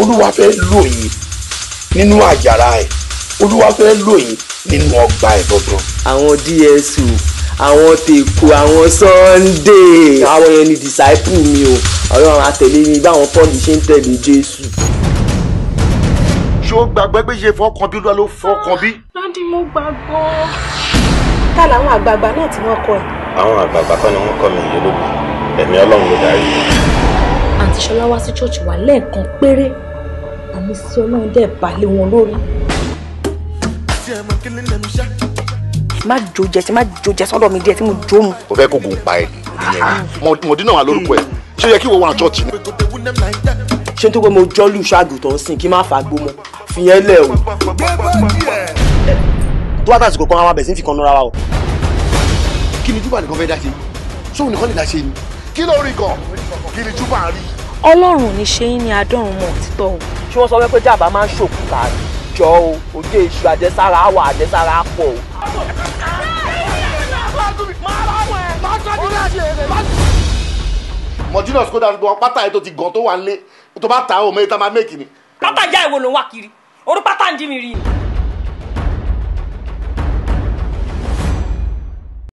olúwa fẹ́ lò yín nínú àjàrà ẹ̀, olúwa fẹ́ lò yín nínú ọgbà ẹ̀ gangan. àwọn DSO àwọn tèkó àwọn Sunday àwọn yẹn ni disciple mi o ọlọ́run àtẹ̀lé mi báwọn Pọ́ọ̀lù ṣe ń tẹ̀lé Jésù. ṣé o gbàgbé pé ṣe fọkàn bí olúwa ló fọkàn bí. dádì mo gbàgbọ́. ká làwọn àgbààgbà náà tí wọ́n kọ́ ẹ̀. àwọn àgbààgbà kan ni wọ́n kọ́ mi yìí lóbi ẹ̀mí ọlọ́run ló darí. àǹtí Ṣọlá wá sí ṣọ́ọ̀ṣì wa lẹ́ẹ̀kan péré àmì sí ọlọ́run dẹ̀ balẹ̀ wọn lórí. má jó jẹ tí má jó jẹ sọ́dọ̀ mi díẹ̀ tí mo jó mu. mo fẹ́ kó gùn pa ẹ̀ mọ̀dínà wà lórúkọ ẹ̀ ṣé yẹ kí wọ́n wà ṣọ́ọ̀ṣì ni. ṣé n tó pé mo jọ́lù ṣáàgùtàn sìn kí n má fàgbó mọ́ fìyẹn lẹ̀ o. tó bá tàṣìkò kan àwọn abẹ̀ sí fi kan nura wa o. kí ni júbà nìkan fẹ́ dá ṣe ṣóun nìkan lè dá ṣe ni kí ló rí gan kí ni júbà rí. ọlọ́run ò ní ṣe yín ní adọ́run mọ́ òtítọ́ o. ṣé wọ́n sọ pé jàmbá máa ń ṣòkúta jọ o òde èṣù àjẹsára àwọ̀ àjẹsára pọ̀ o. mọ̀dínà skoda gbọ́n pátá ẹ̀ tó ti gàn tó wà nílé tó bá ta ọ́ mẹ́ta máa mẹ́kì ni. pátá ìyá ìwo ló ń wá kiri orí pátá ń jí mi rí ni.